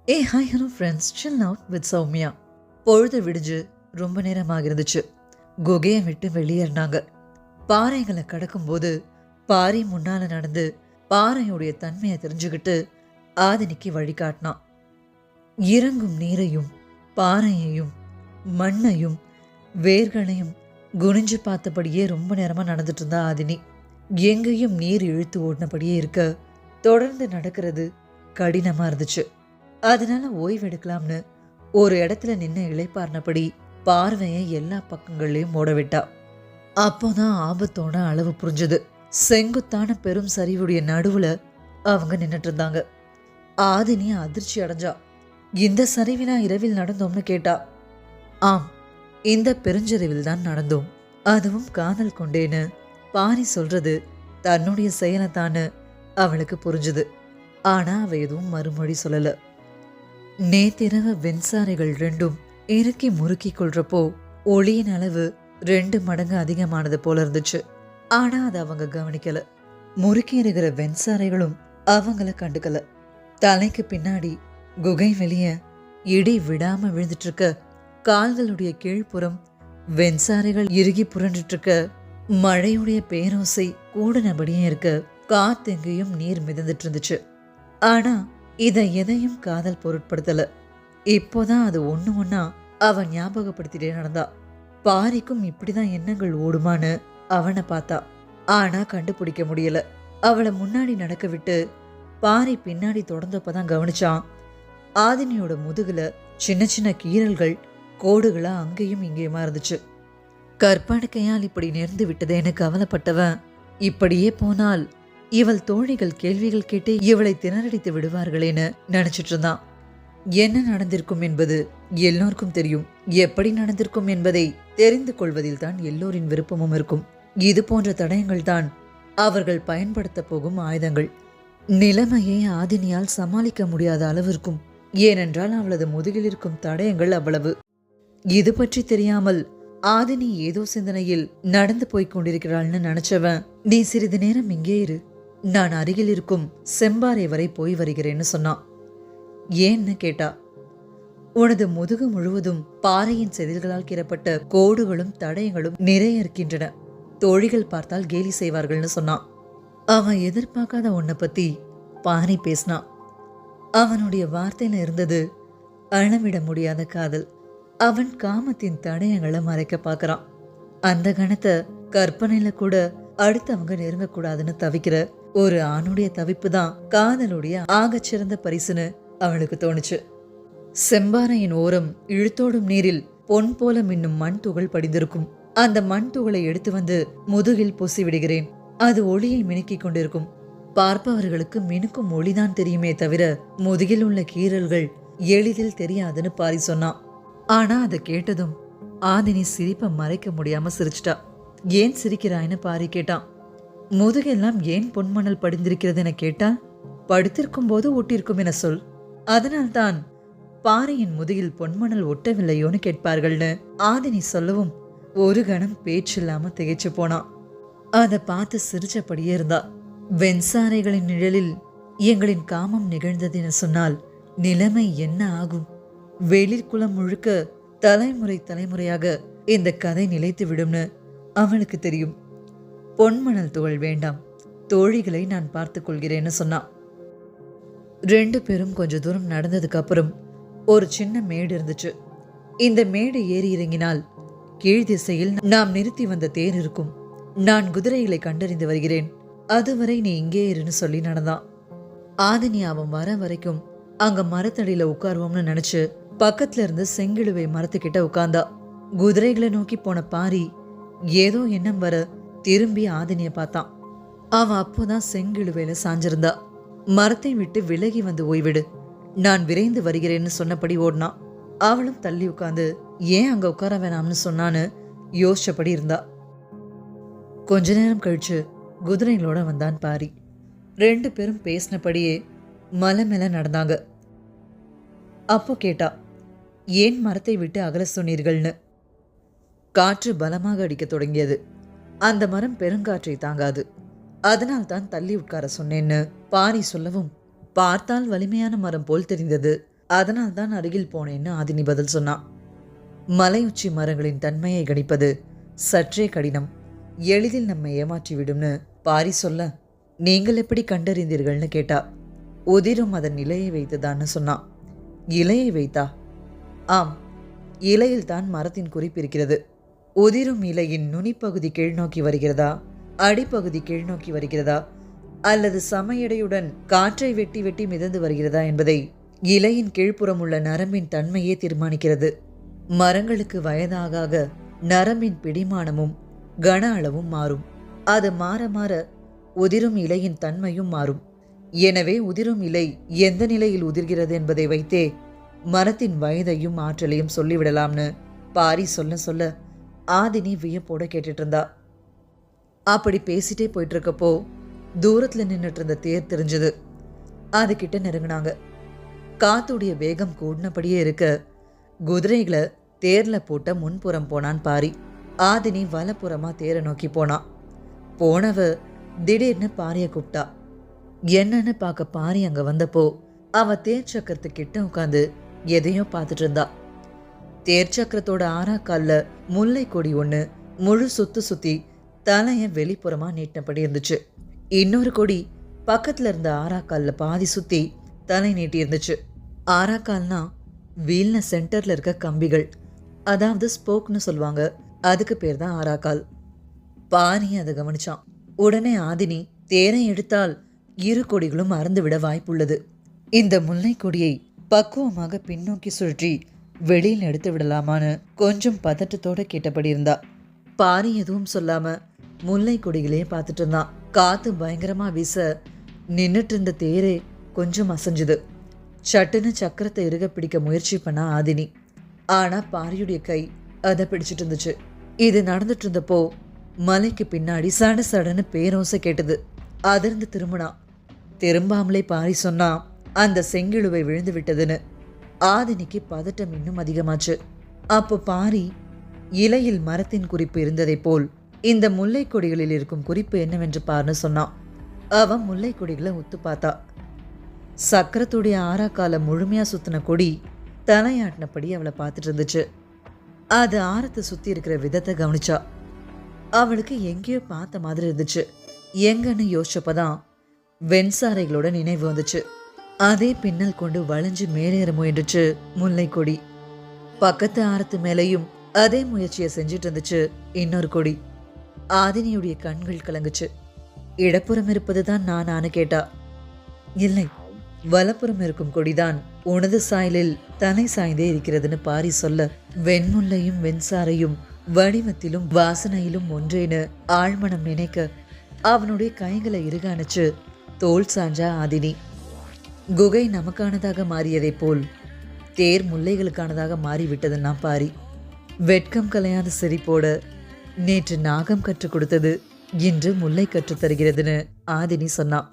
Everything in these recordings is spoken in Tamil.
Hi hello friends, chill out with Soumya. பொழுது விடிஞ்சு ரொம்ப நேரமாக இருந்துச்சு. குகையை விட்டு வெளியேறினாங்க. பாறைகளை கடக்கும்போது பாரி முன்னால நடந்து பாறையுடைய தன்மையை தெரிஞ்சுக்கிட்டு ஆதினிக்கு வழிகாட்டினான். இறங்கும் நீரையும் பாறையையும் மண்ணையும் வேர்களையும் குனிஞ்சு பார்த்தபடியே ரொம்ப நேரமாக நடந்துட்டு இருந்தா ஆதினி. எங்கேயும் நீர் இழுத்து ஓடினபடியே இருக்க தொடர்ந்து நடக்கிறது கடினமாக இருந்துச்சு. அதனால ஓய்வெடுக்கலாம்னு ஒரு இடத்துல நின்று இளைப்பார்னபடி பார்வையை எல்லா பக்கங்கள்லையும் ஓட விட்டா. அப்போதான் ஆபத்தோட அளவு புரிஞ்சுது. செங்குத்தான பெரும் சரிவுடைய நடுவுல அவங்க நின்றுட்டு இருந்தாங்க. ஆதினி அதிர்ச்சி அடைஞ்சா. இந்த சரிவினா இரவில் நடந்தோம்னு கேட்டா. ஆம், இந்த பெருஞ்சரிவில் தான் நடந்தோம், அதுவும் காதல் கொண்டேன்னு பாரி சொல்றது தன்னுடைய செயலைத்தான்னு அவளுக்கு புரிஞ்சுது. ஆனா அவ எதுவும் மறுமொழி சொல்லல. நேத்திரவு வெண்சாரைகள் ரெண்டும் இறுக்கி முறுக்கி கொள்றப்போ ஒளியின் அளவு 2 மடங்கு அதிகமானது போல இருந்துச்சு. ஆனா அதை அவங்க கவனிக்கல. முறுக்கி இருக்கிற வெண்சாரைகளும் அவங்கள கண்டுக்கல. தலைக்கு பின்னாடி குகை வெளிய இடி விடாம விழுந்துட்டு இருக்க, கால்களுடைய கீழ்ப்புறம் வெண்சாரைகள் இறுகி புரண்டுட்டு இருக்க, மழையுடைய பேரோசை கூடனபடியே இருக்க, காத்தெங்கேயும் நீர் மிதந்துட்டு இருந்துச்சு. ஆனா இதை எதையும் காதல் பொருட்படுத்தல. இப்போதான் அது ஒண்ணு ஒன்னா அவன் ஞாபகப்படுத்திட்டே நடந்தா. பாரிக்கும் இப்படிதான் எண்ணங்கள் ஓடுமான்னு அவனை பார்த்தா. ஆனா கண்டுபிடிக்க முடியல. அவளை முன்னாடி நடக்க விட்டு பாரி பின்னாடி தொடர்ந்தப்பதான் கவனிச்சான். ஆதினியோட முதுகுல சின்ன சின்ன கீறல்கள் கோடுகளா அங்கேயும் இங்கேயுமா இருந்துச்சு. கற்பனைக்கையால் இப்படி நேர்ந்து விட்டதேன்னு கவலைப்பட்டவன், இப்படியே போனால் இவள் தோழிகள் கேள்விகள் கேட்டு இவளை திணறடித்து விடுவார்களேன்னு நினைச்சிட்டு இருந்தான். என்ன நடந்திருக்கும் என்பது எல்லோருக்கும் தெரியும். எப்படி நடந்திருக்கும் என்பதை தெரிந்து கொள்வதில் தான் எல்லோரின் விருப்பமும் இருக்கும். இது போன்ற தடயங்கள் தான் அவர்கள் பயன்படுத்த போகும் ஆயுதங்கள். நிலைமையை ஆதினியால் சமாளிக்க முடியாத அளவிற்கும். ஏனென்றால் அவளது முதுகில் இருக்கும் தடயங்கள் அவ்வளவு. இது பற்றி தெரியாமல் ஆதினி ஏதோ சிந்தனையில் நடந்து போய் கொண்டிருக்கிறாள்னு நினைச்சவன், நீ சிறிது நேரம் இங்கே இரு, நான் அருகில் இருக்கும் செம்பாறை வரை போய் வருகிறேன்னு சொன்னான். ஏன்னு கேட்டா. உனது முதுகு முழுவதும் பாறையின் செதில்களால் கீறப்பட்ட கோடுகளும் தடயங்களும் நிறைய இருக்கின்றன. தோழிகள் பார்த்தால் கேலி செய்வார்கள்னு சொன்னான். அவன் எதிர்பார்க்காத ஒன்ன பத்தி பாரி பேசினான். அவனுடைய வார்த்தையில இருந்தது அளவிட முடியாத காதல். அவன் காமத்தின் தடயங்களை மறைக்க பார்க்கறான். அந்த கணத்தை கற்பனையில கூட அடுத்தவங்க நெருங்க கூடாதுன்னு தவிக்கிற ஒரு ஆணுடைய தவிப்பு தான் காதலுடைய ஆகச்சிறந்த பரிசுன்னு அவளுக்கு தோணுச்சு. செம்பாறையின் ஓரம் இழுத்தோடும் நீரில் பொன் போல மின்னும் மண் துகள் படிந்திருக்கும். அந்த மண் துகளை எடுத்து வந்து முதுகில் பூசி விடுகிறேன். அது ஒளியை மினுக்கிக் கொண்டிருக்கும். பார்ப்பவர்களுக்கு மினுக்கும் ஒளிதான் தெரியுமே தவிர முதுகில் உள்ள கீறல்கள் எளிதில் தெரியாதுன்னு பாரி சொன்னான். ஆனா அதை கேட்டதும் ஆதினி சிரிப்பை மறைக்க முடியாம சிரிச்சிட்டா. ஏன் சிரிக்கிறாய்னு பாரி கேட்டான். முதுகெல்லாம் ஏன் பொன்மணல் படிந்திருக்கிறது என கேட்டால், படுத்திருக்கும் போது ஒட்டிருக்கும் என சொல், அதனால்தான் பாறையின் முதுகில் பொன்மணல் ஒட்டவில்லையோன்னு கேட்பார்கள்னு ஆதினி சொல்லவும் ஒரு கணம் பேச்சில்லாம திகைச்சு போனான். அதை பார்த்து சிரிச்சபடியே இருந்தா. வெண்சாரைகளின் நிழலில் எங்களின் காமம் நிகழ்ந்தது என சொன்னால் நிலைமை என்ன ஆகும்? வெளிர்குளம் முழுக்க தலைமுறை தலைமுறையாக இந்த கதை நிலைத்து விடும்னு அவளுக்கு தெரியும். பொன்மணல் துகள் வேண்டாம், தோழிகளை நான் பார்த்துக் கொள்கிறேன்னு சொன்னான். 2 பேரும் கொஞ்ச தூரம் நடந்ததுக்கு அப்புறம் ஒரு சின்ன மேடு இருந்துச்சு. இந்த மேடு ஏறி இறங்கினால் கீழ் திசையில் நாம் நிறுத்தி வந்த தேர் இருக்கும். நான் குதிரைகளை கண்டறிந்து வருகிறேன், அதுவரை நீ இங்கே இருன்னு சொல்லி நடந்தான். ஆதினி அவன் வர வரைக்கும் அங்க மரத்தடியில உட்காருவோம்னு நினைச்சு பக்கத்துல இருந்து செங்கிழுவை மரத்துக்கிட்ட உட்கார்ந்தா. குதிரைகளை நோக்கி போன பாரி ஏதோ எண்ணம் வர திரும்பி ஆதினிய பார்த்தான். அவன் அப்போதான் செங்கிழுவையில சாஞ்சிருந்தா. மரத்தை விட்டு விலகி வந்து ஓய்விடு, நான் விரைந்து வருகிறேன்னு சொன்னபடி ஓடினான். அவளும் தள்ளி உட்காந்து ஏன் அங்க உட்கார வேணாம்னு சொன்னான்னு யோசிச்சபடி இருந்தா. கொஞ்ச நேரம் கழிச்சு குதிரைகளோட வந்தான் பாரி. 2 பேரும் பேசினபடியே மலை மேல நடந்தாங்க. அப்போ கேட்டா, ஏன் மரத்தை விட்டு அகல சொன்னீர்கள்னு. காற்று பலமாக அடிக்க தொடங்கியது. அந்த மரம் பெருங்காற்றை தாங்காது, அதனால் தான் தள்ளி உட்கார சொன்னேன்னு பாரி சொல்லவும், பார்த்தால் வலிமையான மரம் போல் தெரிந்தது. அதனால் தான் அருகில் போனேன்னு ஆதினி பதில் சொன்னான். மலையுச்சி மரங்களின் தன்மையை கணிப்பது சற்றே கடினம், எளிதில் நம்மை ஏமாற்றிவிடும்னு பாரி சொல்ல, நீங்கள் எப்படி கண்டறிந்தீர்கள்னு கேட்டா. உதிரும் அதன் இலையை வைத்துதான்னு சொன்னான். இலையை வைத்தா? ஆம், இலையில் தான் மரத்தின் குறிப்பு இருக்கிறது. உதிரும் இலையின் நுனிப்பகுதி கீழ்நோக்கி வருகிறதா, அடிப்பகுதி கீழ்நோக்கி வருகிறதா, அல்லது சம எடையுடன் காற்றை வெட்டி வெட்டி மிதந்து வருகிறதா என்பதை இலையின் கீழ்ப்புறம் உள்ள நரம்பின் தன்மையே தீர்மானிக்கிறது. மரங்களுக்கு வயதாக நரம்பின் பிடிமானமும் கன அளவும் மாறும். அது மாற மாற உதிரும் இலையின் தன்மையும் மாறும். எனவே உதிரும் இலை எந்த நிலையில் உதிர்கிறது என்பதை வைத்தே மரத்தின் வயதையும் ஆற்றலையும் சொல்லிவிடலாம்னு பாரி சொல்ல சொல்ல ஆதினி வியப்போட கேட்டுட்டு இருந்தா. அப்படி பேசிட்டே போயிட்டு இருக்கப்போ தூரத்துல நின்றுட்டு இருந்த தேர் தெரிஞ்சது. அது கிட்ட நெருங்கினாங்க. காத்துடைய வேகம் கூடினபடியே இருக்க குதிரைகளை தேர்ல போட்ட முன்புறம் போனான் பாரி. ஆதினி வலப்புறமா தேரை நோக்கி போனான். போனவ திடீர்னு பாரிய கூப்பிட்டா. என்னன்னு பார்க்க பாரி அங்க வந்தப்போ அவ தேர் சக்கரத்து கிட்ட உட்காந்து எதையோ பார்த்துட்டு இருந்தா. தேர் சக்கரத்தோட ஆறாக்கால்ல முல்லை கொடி ஒண்ணு முழு சுத்தி தலைய வெளிப்புறமா நீட்டினபடி இருந்துச்சு. இன்னொரு கொடி பக்கத்துல இருந்த ஆறாக்கால்ல பாதி சுத்தி தலை நீட்டி இருந்துச்சு. ஆறாக்கால்னா வீல்ன சென்டர்ல இருக்க கம்பிகள், அதாவது ஸ்போக்னு சொல்லுவாங்க, அதுக்கு பேர் தான் ஆறாக்கால். பாரி அதை கவனிச்சான். உடனே ஆதினி தேரை எடுத்தால் இரு கொடிகளும் அறந்து விட வாய்ப்புள்ளது. இந்த முல்லை கொடியை பக்குவமாக பின்னோக்கி சுழற்றி வெளியில் எடுத்து விடலாமான்னு கொஞ்சம் பதட்டத்தோட கேட்டபடி இருந்தா. பாரி எதுவும் சொல்லாம முல்லை கொடிகளே பார்த்துட்டு இருந்தான். காத்து பயங்கரமா வீச நின்னுட்டு இருந்த தேரே கொஞ்சம் அசைஞ்சுது. சட்டுன்னு சக்கரத்தை இறுக பிடிக்க முயற்சி பண்ணா ஆதினி. ஆனா பாரியுடைய கை அதை பிடிச்சிட்டு இருந்துச்சு. இது நடந்துட்டு இருந்தப்போ மலைக்கு பின்னாடி சட சடன்னு பேரோசை கேட்டது. அதிர்ந்து திரும்பினா. திரும்பாமலே பாரி சொன்னா அந்த செங்கிழுவை விழுந்து விட்டதுன்னு. ஆதினிக்கு பதட்டம் இன்னும் அதிகமாச்சு. அப்போ பாரி இலையில் மரத்தின் குறிப்பு இருந்ததை போல் இந்த முல்லை கொடிகளில் இருக்கும் குறிப்பு என்னவென்று பார்னு சொன்னான். அவன் முல்லை கொடிகளை உத்து பார்த்தா. சக்கரத்துடைய ஆறாக்கால முழுமையா சுத்தின கொடி தலையாட்டினபடி அவளை பார்த்துட்டு இருந்துச்சு. அது ஆரத்தை சுத்தி இருக்கிற விதத்தை கவனிச்சா. அவளுக்கு எங்கேயோ பார்த்த மாதிரி இருந்துச்சு. எங்கன்னு யோசிச்சப்பதான் வெண்சாரைகளோட நினைவு வந்துச்சு. அதே பின்னல் கொண்டு வளைஞ்சு மேலேற முயன்றுச்சு முல்லை கொடி. பக்கத்து ஆரத்து மேலையும் அதே முயற்சியை செஞ்சிட்டு இருந்துச்சு இன்னொரு கொடி. ஆதினியுடைய கண்கள் கலங்குச்சு. இடப்புறம் இருப்பதுதான் நானு கேட்டா. இல்லை, வலப்புறம் இருக்கும் கொடிதான் உனது சாயலில் தலை சாய்ந்தே இருக்கிறதுன்னு பாரி சொல்ல, வெண்முல்லையும் வெண்சாரையும் வடிவத்திலும் வாசனையிலும் ஒன்றேன்னு ஆழ்மனம் நினைக்க அவனுடைய கைகளை இறுக அணைச்சு தோல் சாஞ்சா ஆதினி. குகை நமக்கானதாக மாறியதை போல் தேர் முல்லைகளுக்கானதாக மாறிவிட்டதுன்னா பாரி. வெட்கம் கலையாத சிரிப்போட நேற்று நாகம் கற்றுக் கொடுத்தது இன்று முல்லை கற்றுத் தருகிறதுன்னு ஆதினி சொன்னான்.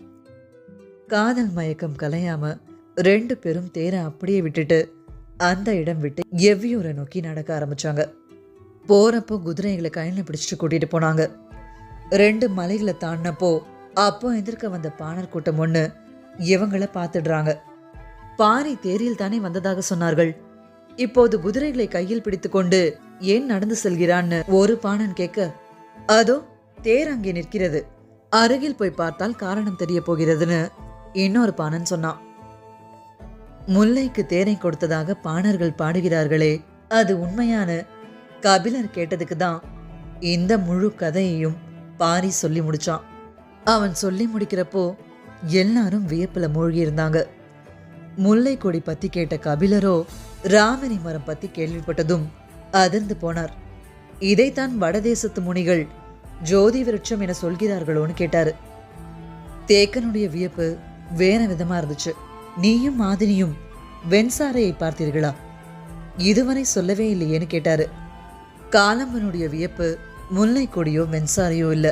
காதல் மயக்கம் கலையாம 2 பேரும் தேரை அப்படியே விட்டுட்டு அந்த இடம் விட்டு எவ்வியூரை நோக்கி நடக்க ஆரம்பிச்சாங்க. போறப்போ குதிரைகளை கையில பிடிச்சிட்டு கூட்டிட்டு போனாங்க. 2 மலைகளை தாண்டினப்போ அப்போ எதிர்க்க வந்த பாணர் கூட்டம் ஒண்ணு இவங்கள பார்த்துடுறாங்க. பாரி தேரில் தானே வந்ததாக சொன்னார்கள், இப்போது குதிரைகளை கையில் பிடித்து கொண்டு ஏன் நடந்து செல்கிறான்னு ஒரு பாணன் கேட்க, அதோ தேர் அங்கே நிற்கிறது, அருகில் போய் பார்த்தால் காரணம் தெரிய போகிறதுன்னு இன்னொரு பாணன் சொன்னான். முல்லைக்கு தேரை கொடுத்ததாக பாணர்கள் பாடுகிறார்களே, அது உண்மையான கபிலர் கேட்டதுக்கு தான் இந்த முழு கதையையும் பாரி சொல்லி முடிச்சான். அவன் சொல்லி முடிக்கிறப்போ எல்லாரும் வியப்புல மூழ்கி இருந்தாங்க. முல்லை கொடி பத்தி கேட்ட கபிலரோ ராமணி மரம் பத்தி கேள்விப்பட்டதும் அதிர்ந்து போனார். இதைத்தான் வடதேசத்து முனிகள் ஜோதி விருட்சம் என சொல்கிறார்களோன்னு கேட்டாரு. தேக்கனுடைய வியப்பு வேற விதமா இருந்துச்சு. நீயும் மாதினியும் வெண்சாரையை பார்த்தீர்களா? இதுவரை சொல்லவே இல்லையேன்னு கேட்டாரு. காலம்பனுடைய வியப்பு முல்லை கொடியோ வெண்சாரையோ இல்ல,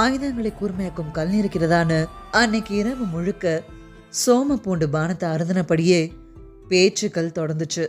ஆயுதங்களை கூர்மையாக்கும் கல் இருக்கிறதான்னு அன்னைக்கு இரவு முழுக்க சோம பூண்டு பானத்தை அருந்தினபடியே பேச்சுக்கள் தொடர்ந்துச்சு.